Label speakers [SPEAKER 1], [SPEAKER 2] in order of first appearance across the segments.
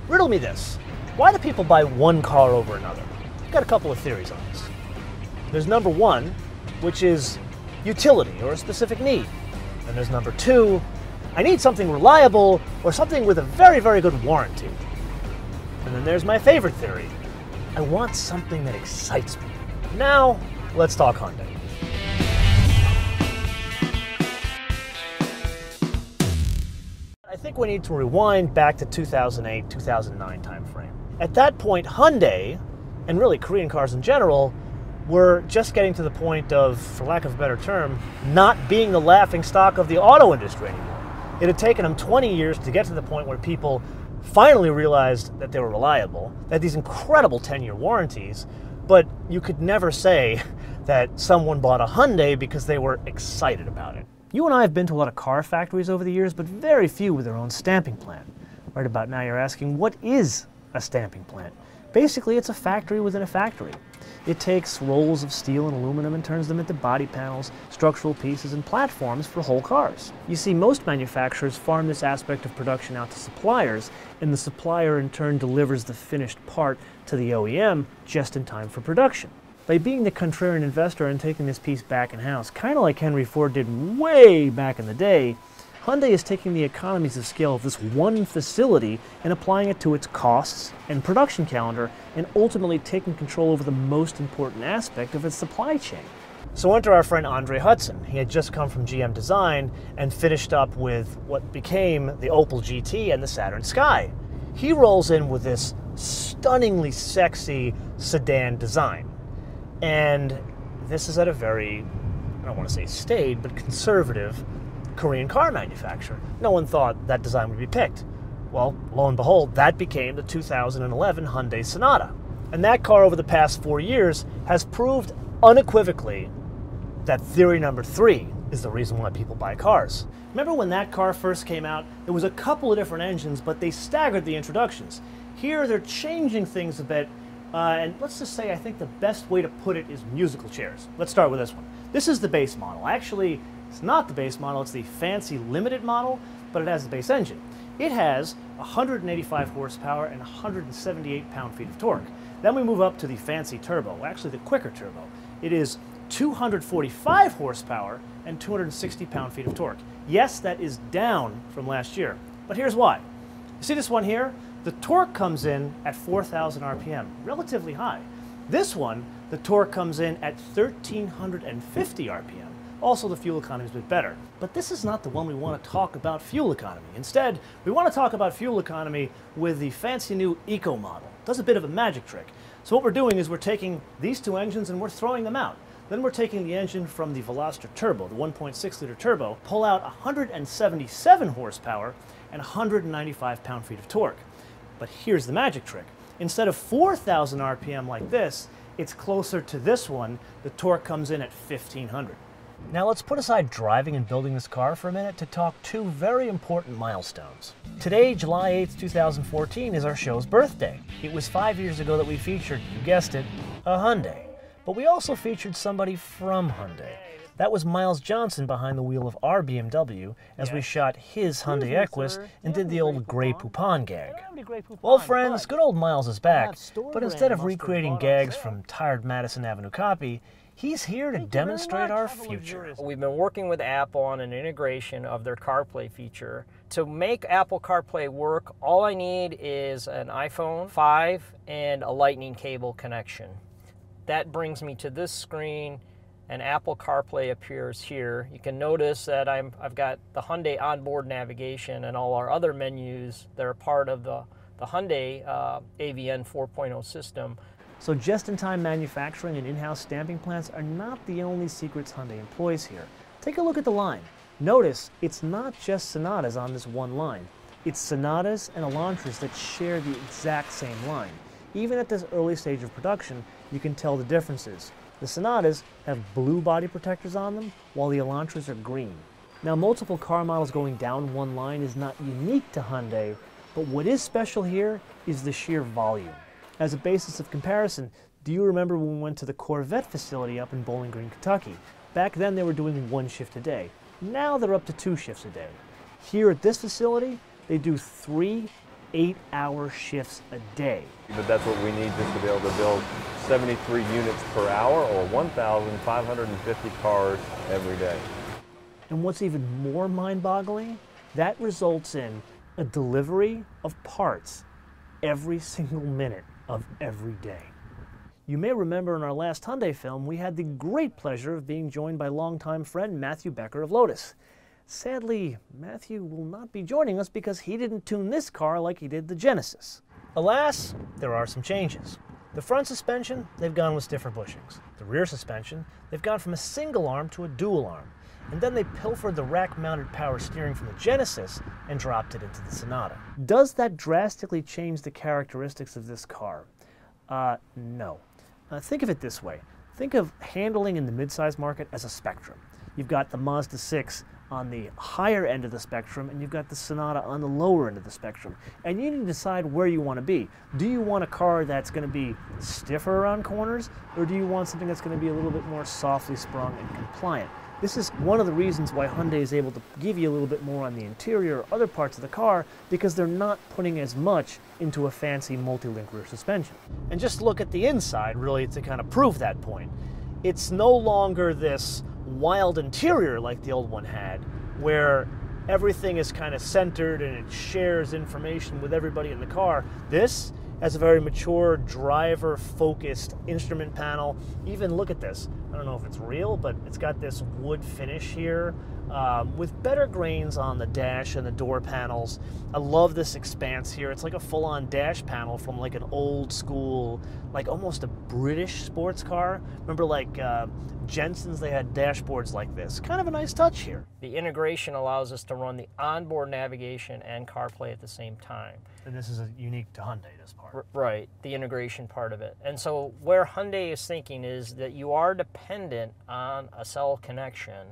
[SPEAKER 1] Riddle me this. Why do people buy one car over another? I've got a couple of theories on this. There's number one, which is utility or a specific need. And there's number two, I need something reliable or something with a very, very good warranty. And then there's my favorite theory. I want something that excites me. Now, let's talk Hyundai. I think we need to rewind back to 2008, 2009 timeframe. At that point, Hyundai, and really Korean cars in general, were just getting to the point of, for lack of a better term, not being the laughingstock of the auto industry anymore. It had taken them 20 years to get to the point where people finally realized that they were reliable, they had these incredible 10-year warranties, but you could never say that someone bought a Hyundai because they were excited about it. You and I have been to a lot of car factories over the years, but very few with their own stamping plant. Right about now you're asking, what is a stamping plant? Basically, it's a factory within a factory. It takes rolls of steel and aluminum and turns them into body panels, structural pieces, and platforms for whole cars. You see, most manufacturers farm this aspect of production out to suppliers, and the supplier in turn delivers the finished part to the OEM just in time for production. By being the contrarian investor and taking this piece back in-house, kind of like Henry Ford did way back in the day, Hyundai is taking the economies of scale of this one facility and applying it to its costs and production calendar, and ultimately taking control over the most important aspect of its supply chain. So enter our friend Andre Hudson. He had just come from GM Design and finished up with what became the Opel GT and the Saturn Sky. He rolls in with this stunningly sexy sedan design. And this is at a very, I don't want to say staid, but conservative Korean car manufacturer. No one thought that design would be picked. Well, lo and behold, that became the 2011 Hyundai Sonata. And that car over the past 4 years has proved unequivocally that theory number 3 is the reason why people buy cars. Remember when that car first came out, there was a couple of different engines, but they staggered the introductions. Here they're changing things a bit, and let's just say I think the best way to put it is musical chairs. Let's start with this one. This is the base model. Actually, it's not the base model, it's the fancy limited model, but it has the base engine. It has 185 horsepower and 178 pound-feet of torque. Then we move up to the fancy turbo, actually the quicker turbo. It is 245 horsepower and 260 pound-feet of torque. Yes, that is down from last year, but here's why. You see this one here? The torque comes in at 4,000 RPM, relatively high. This one, the torque comes in at 1,350 RPM. Also, the fuel economy is a bit better. But this is not the one we want to talk about fuel economy. Instead, we want to talk about fuel economy with the fancy new Eco model. It does a bit of a magic trick. So what we're doing is we're taking these two engines and we're throwing them out. Then we're taking the engine from the Veloster Turbo, the 1.6-liter turbo, pull out 177 horsepower and 195 pound-feet of torque. But here's the magic trick. Instead of 4,000 RPM like this, it's closer to this one. The torque comes in at 1,500. Now let's put aside driving and building this car for a minute to talk two very important milestones. Today, July 8th, 2014, is our show's birthday. It was 5 years ago that we featured, you guessed it, a Hyundai. But we also featured somebody from Hyundai. That was Miles Johnson behind the wheel of our BMW as we shot his Hyundai Equus and did the old Grey Poupon gag. Well, friends, good old Miles is back, but instead of recreating gags from tired Madison Avenue copy, he's here to demonstrate our future.
[SPEAKER 2] We've been working with Apple on an integration of their CarPlay feature. To make Apple CarPlay work, all I need is an iPhone 5 and a Lightning cable connection. That brings me to this screen, and Apple CarPlay appears here. You can notice that I've got the Hyundai onboard navigation and all our other menus that are part of the Hyundai AVN 4.0 system.
[SPEAKER 1] So just-in-time manufacturing and in-house stamping plants are not the only secrets Hyundai employs here. Take a look at the line. Notice it's not just Sonatas on this one line. It's Sonatas and Elantras that share the exact same line. Even at this early stage of production, you can tell the differences. The Sonatas have blue body protectors on them, while the Elantras are green. Now, multiple car models going down one line is not unique to Hyundai, but what is special here is the sheer volume. As a basis of comparison, do you remember when we went to the Corvette facility up in Bowling Green, Kentucky? Back then they were doing 1 shift a day. Now they're up to 2 shifts a day. Here at this facility, they do 3 8-hour shifts a day.
[SPEAKER 3] But that's what we need just to be able to build 73 units per hour or 1,550 cars every day.
[SPEAKER 1] And what's even more mind-boggling, that results in a delivery of parts every single minute of every day. You may remember in our last Hyundai film, we had the great pleasure of being joined by longtime friend Matthew Becker of Lotus. Sadly, Matthew will not be joining us because he didn't tune this car like he did the Genesis. Alas, there are some changes. The front suspension, they've gone with stiffer bushings. The rear suspension, they've gone from a single arm to a dual arm. And then they pilfered the rack-mounted power steering from the Genesis and dropped it into the Sonata. Does that drastically change the characteristics of this car? No. Think of it this way. Think of handling in the midsize market as a spectrum. You've got the Mazda 6 on the higher end of the spectrum, and you've got the Sonata on the lower end of the spectrum. And you need to decide where you want to be. Do you want a car that's going to be stiffer around corners, or do you want something that's going to be a little bit more softly sprung and compliant? This is one of the reasons why Hyundai is able to give you a little bit more on the interior or other parts of the car, because they're not putting as much into a fancy multi-link rear suspension. And just look at the inside, really, to kind of prove that point. It's no longer this wild interior like the old one had, where everything is kind of centered and it shares information with everybody in the car. This has a very mature, driver-focused instrument panel. Even look at this. I don't know if it's real, but it's got this wood finish here with better grains on the dash and the door panels. I love this expanse here. It's like a full-on dash panel from like an old school, like almost a British sports car. Remember like Jensen's, they had dashboards like this. Kind of a nice touch here.
[SPEAKER 2] The integration allows us to run the onboard navigation and CarPlay at the same time.
[SPEAKER 1] And this is unique to Hyundai, this part.
[SPEAKER 2] Right, the integration part of it. And so where Hyundai is thinking is that you are dependent on a cell connection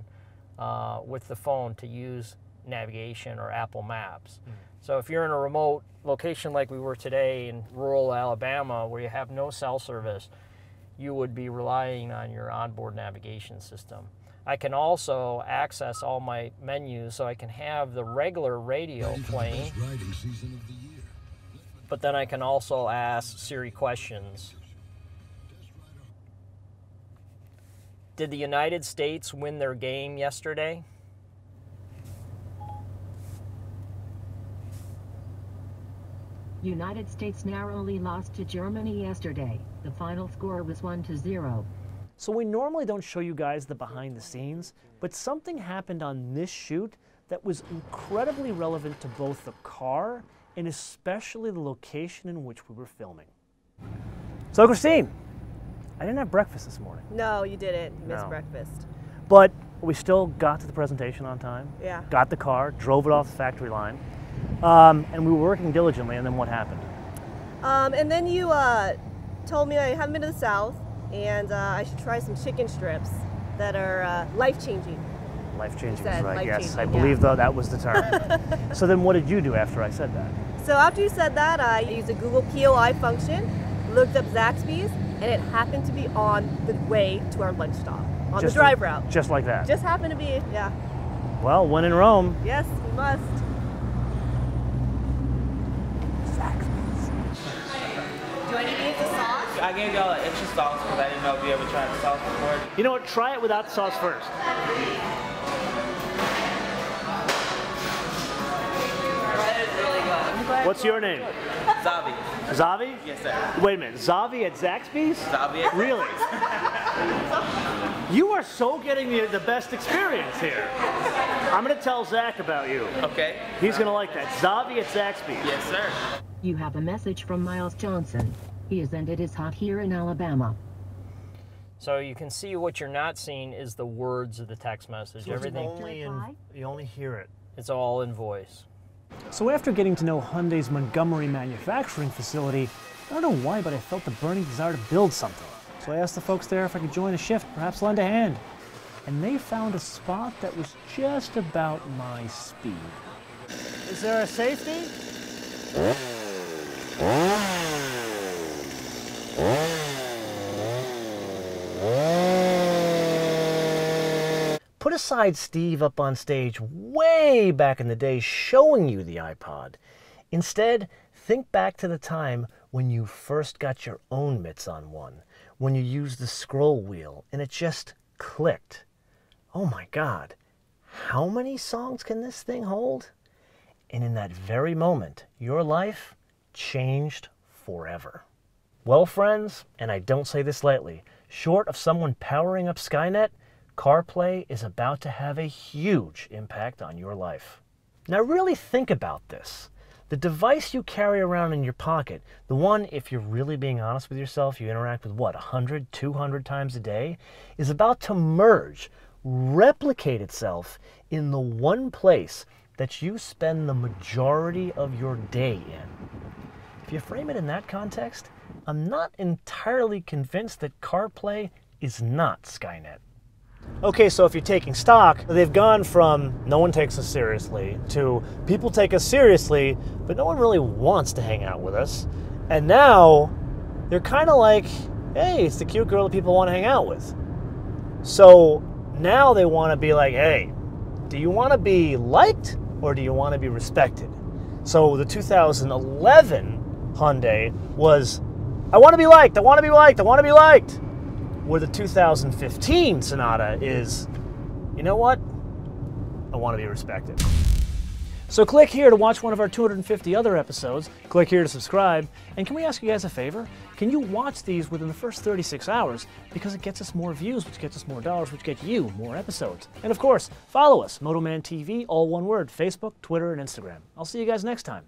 [SPEAKER 2] with the phone to use navigation or Apple Maps. So if you're in a remote location like we were today in rural Alabama where you have no cell service, you would be relying on your onboard navigation system. I can also access all my menus, so I can have the regular radio playing, but then I can also ask Siri questions. Did the United States win their game yesterday?
[SPEAKER 4] United States narrowly lost to Germany yesterday. The final score was 1-0.
[SPEAKER 1] So we normally don't show you guys the behind the scenes, but something happened on this shoot that was incredibly relevant to both the car and especially the location in which we were filming. So Christine, I didn't have breakfast this morning.
[SPEAKER 5] No, you didn't. You missed
[SPEAKER 1] No.
[SPEAKER 5] breakfast.
[SPEAKER 1] But we still got to the presentation on time.
[SPEAKER 5] Yeah.
[SPEAKER 1] Got the car, drove it off the factory line, and we were working diligently, and then what happened?
[SPEAKER 5] And then you told me I haven't been to the South, and I should try some chicken strips that are life-changing.
[SPEAKER 1] Life-changing
[SPEAKER 5] You
[SPEAKER 1] is
[SPEAKER 5] said
[SPEAKER 1] right, yes.
[SPEAKER 5] life-changing,
[SPEAKER 1] I
[SPEAKER 5] yeah.
[SPEAKER 1] believe though that was the term. So then what did you do after I said that?
[SPEAKER 5] So after you said that, I used a Google POI function, looked up Zaxby's, and it happened to be on the way to our lunch stop, on the drive route.
[SPEAKER 1] Just like that?
[SPEAKER 5] Just happened to be, yeah.
[SPEAKER 1] Well, when in Rome.
[SPEAKER 5] Yes, we must.
[SPEAKER 1] Zaxby's.
[SPEAKER 5] Do I need to use the sauce?
[SPEAKER 6] I gave y'all an extra sauce because I didn't know if you ever tried the sauce before.
[SPEAKER 1] You know what? Try it without sauce first.
[SPEAKER 6] That is really good.
[SPEAKER 1] What's your name?
[SPEAKER 6] Zavi.
[SPEAKER 1] Zavi?
[SPEAKER 6] Yes, sir.
[SPEAKER 1] Wait a minute. Zavi at Zaxby's?
[SPEAKER 6] Zavi at
[SPEAKER 1] Really? You are so getting the best experience here. I'm going to tell Zach about you.
[SPEAKER 6] Okay.
[SPEAKER 1] He's going to like that. Zavi at Zaxby's.
[SPEAKER 6] Yes, sir.
[SPEAKER 4] You have a message from Miles Johnson. He is and it is hot here in Alabama.
[SPEAKER 2] So you can see what you're not seeing is the words of the text message. Everything,
[SPEAKER 1] You only hear it.
[SPEAKER 2] it's all in voice.
[SPEAKER 1] So after getting to know Hyundai's Montgomery manufacturing facility, I don't know why, but I felt the burning desire to build something. So I asked the folks there if I could join a shift, perhaps lend a hand. And they found a spot that was just about my speed. Is there a safety? Put aside Steve up on stage way back in the day showing you the iPod. Instead, think back to the time when you first got your own mitts on one, when you used the scroll wheel and it just clicked. Oh my God, how many songs can this thing hold? And in that very moment, your life changed forever. Well, friends, and I don't say this lightly, short of someone powering up Skynet, CarPlay is about to have a huge impact on your life. Now really think about this. The device you carry around in your pocket, the one, if you're really being honest with yourself, you interact with what, 100, 200 times a day, is about to merge, replicate itself in the one place that you spend the majority of your day in. If you frame it in that context, I'm not entirely convinced that CarPlay is not Skynet. Okay, so if you're taking stock, they've gone from no one takes us seriously to people take us seriously, but no one really wants to hang out with us. And now they're kind of like, hey, it's the cute girl that people want to hang out with. So now they want to be like, hey, do you want to be liked or do you want to be respected? So the 2011 Hyundai was, I want to be liked, I want to be liked, I want to be liked. Where the 2015 Sonata is, you know what? I want to be respected. So click here to watch one of our 250 other episodes. Click here to subscribe. And can we ask you guys a favor? Can you watch these within the first 36 hours? Because it gets us more views, which gets us more dollars, which gets you more episodes. And of course, follow us, MotoMan TV, all one word, Facebook, Twitter, and Instagram. I'll see you guys next time.